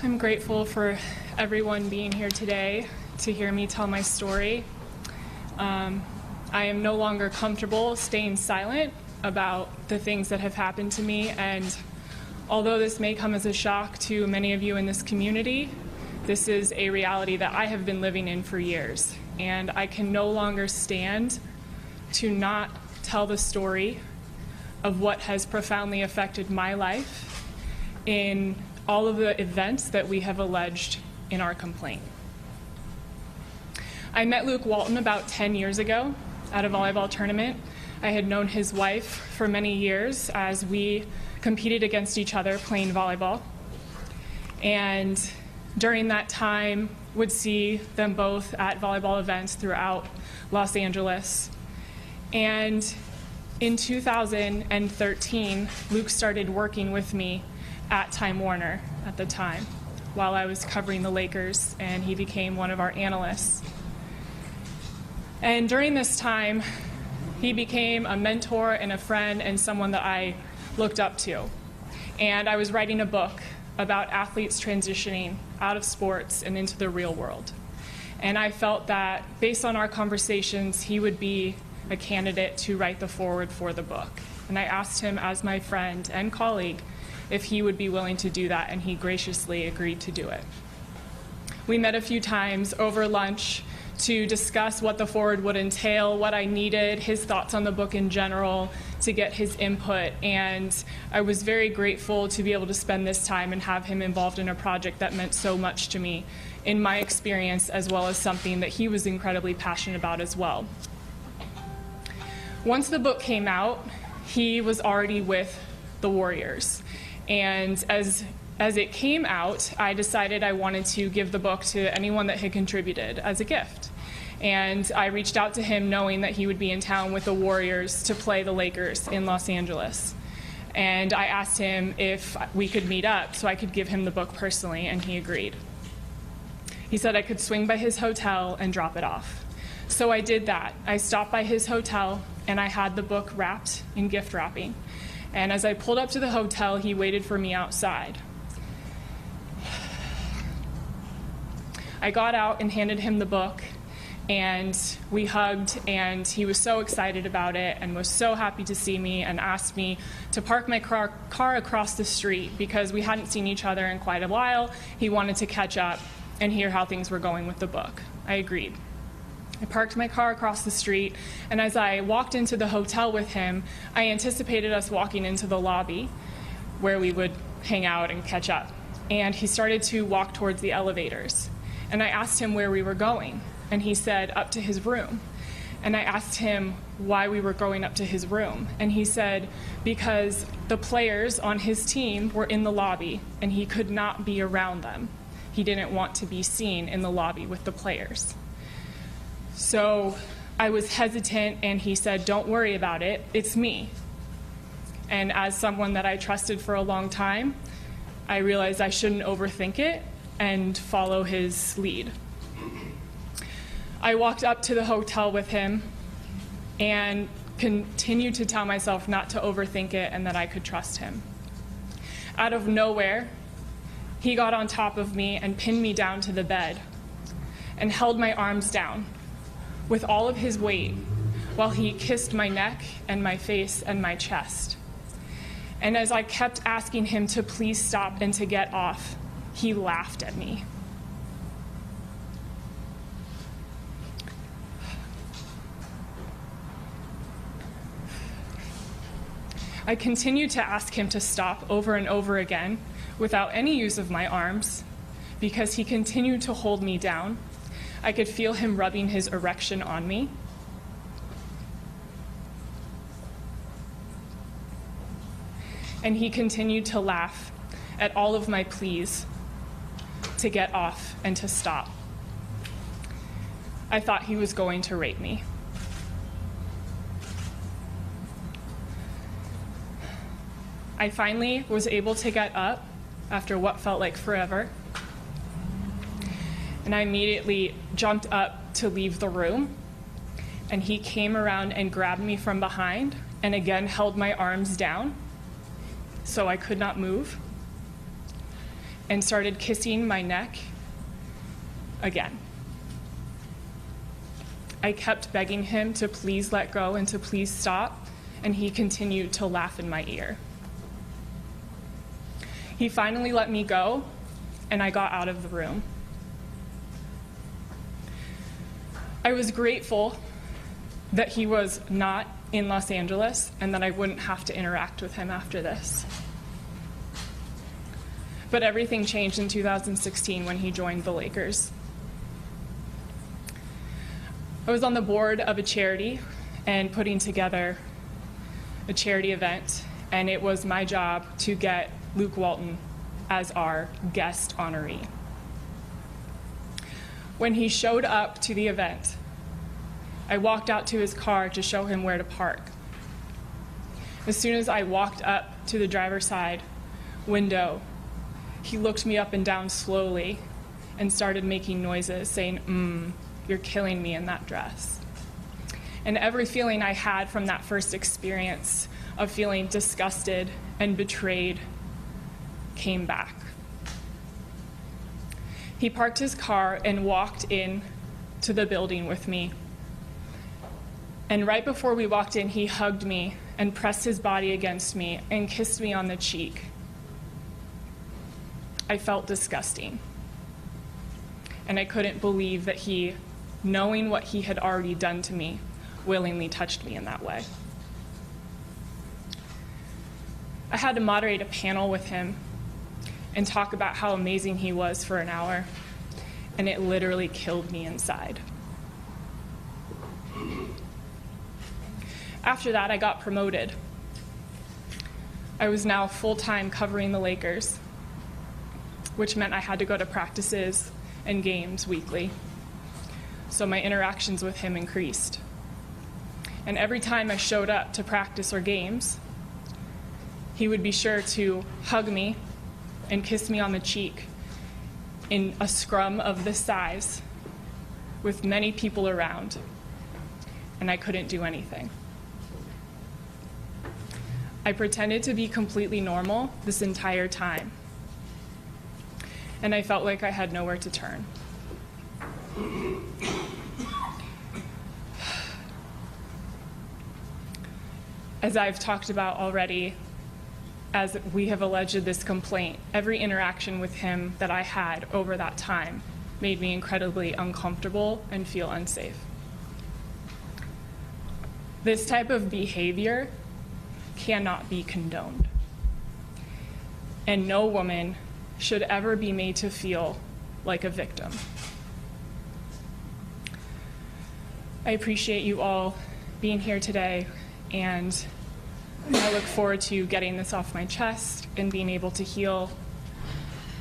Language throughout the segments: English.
I'm grateful for everyone being here today to hear me tell my story. I am no longer comfortable staying silent about the things that have happened to me, and although this may come as a shock to many of you in this community, this is a reality that I have been living in for years, and I can no longer stand to not tell the story of what has profoundly affected my life in all of the events that we have alleged in our complaint. I met Luke Walton about 10 years ago at a volleyball tournament. I had known his wife for many years as we competed against each other playing volleyball. And during that time, would see them both at volleyball events throughout Los Angeles. And in 2013, Luke started working with me at Time Warner at the time while I was covering the Lakers, and he became one of our analysts. And during this time, he became a mentor and a friend and someone that I looked up to. And I was writing a book about athletes transitioning out of sports and into the real world. And I felt that based on our conversations, he would be a candidate to write the foreword for the book. And I asked him as my friend and colleague if he would be willing to do that, and he graciously agreed to do it. We met a few times over lunch to discuss what the foreword would entail, what I needed, his thoughts on the book in general, to get his input. And I was very grateful to be able to spend this time and have him involved in a project that meant so much to me in my experience, as well as something that he was incredibly passionate about as well. Once the book came out, he was already with the Warriors. And as it came out, I decided I wanted to give the book to anyone that had contributed as a gift. And I reached out to him knowing that he would be in town with the Warriors to play the Lakers in Los Angeles. And I asked him if we could meet up so I could give him the book personally, and he agreed. He said I could swing by his hotel and drop it off. So I did that. I stopped by his hotel, and I had the book wrapped in gift wrapping. And as I pulled up to the hotel, he waited for me outside. I got out and handed him the book, and we hugged, and he was so excited about it and was so happy to see me and asked me to park my car across the street because we hadn't seen each other in quite a while. He wanted to catch up and hear how things were going with the book. I agreed. I parked my car across the street, and as I walked into the hotel with him, I anticipated us walking into the lobby where we would hang out and catch up. And he started to walk towards the elevators. And I asked him where we were going, and he said up to his room. And I asked him why we were going up to his room, and he said because the players on his team were in the lobby, and he could not be around them. He didn't want to be seen in the lobby with the players. So I was hesitant, and he said, "Don't worry about it, it's me." And as someone that I trusted for a long time, I realized I shouldn't overthink it and follow his lead. I walked up to the hotel with him and continued to tell myself not to overthink it and that I could trust him. Out of nowhere, he got on top of me and pinned me down to the bed and held my arms down with all of his weight while he kissed my neck and my face and my chest. And as I kept asking him to please stop and to get off, he laughed at me. I continued to ask him to stop over and over again without any use of my arms because he continued to hold me down. I could feel him rubbing his erection on me. And he continued to laugh at all of my pleas to get off and to stop. I thought he was going to rape me. I finally was able to get up after what felt like forever. And I immediately jumped up to leave the room, and he came around and grabbed me from behind and again held my arms down so I could not move. and started kissing my neck again. I kept begging him to please let go and to please stop, and he continued to laugh in my ear. He finally let me go, and I got out of the room. I was grateful that he was not in Los Angeles and that I wouldn't have to interact with him after this. But everything changed in 2016 when he joined the Lakers. I was on the board of a charity and putting together a charity event, and it was my job to get Luke Walton as our guest honoree. When he showed up to the event, I walked out to his car to show him where to park. As soon as I walked up to the driver's side window, he looked me up and down slowly and started making noises, saying, "You're killing me in that dress." And every feeling I had from that first experience of feeling disgusted and betrayed came back. He parked his car and walked in to the building with me. And right before we walked in, he hugged me and pressed his body against me and kissed me on the cheek. I felt disgusting. And I couldn't believe that he, knowing what he had already done to me, willingly touched me in that way. I had to moderate a panel with him and talk about how amazing he was for an hour, and it literally killed me inside. After that, I got promoted. I was now full-time covering the Lakers, which meant I had to go to practices and games weekly. So my interactions with him increased. And every time I showed up to practice or games, he would be sure to hug me and kiss me on the cheek in a scrum of this size with many people around, and I couldn't do anything. I pretended to be completely normal this entire time, and I felt like I had nowhere to turn. As I've talked about already, as we have alleged this complaint, every interaction with him that I had over that time made me incredibly uncomfortable and feel unsafe. This type of behavior cannot be condoned, and no woman should ever be made to feel like a victim. I appreciate you all being here today, and I look forward to getting this off my chest and being able to heal,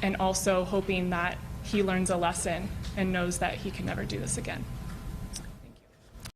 and also hoping that he learns a lesson and knows that he can never do this again.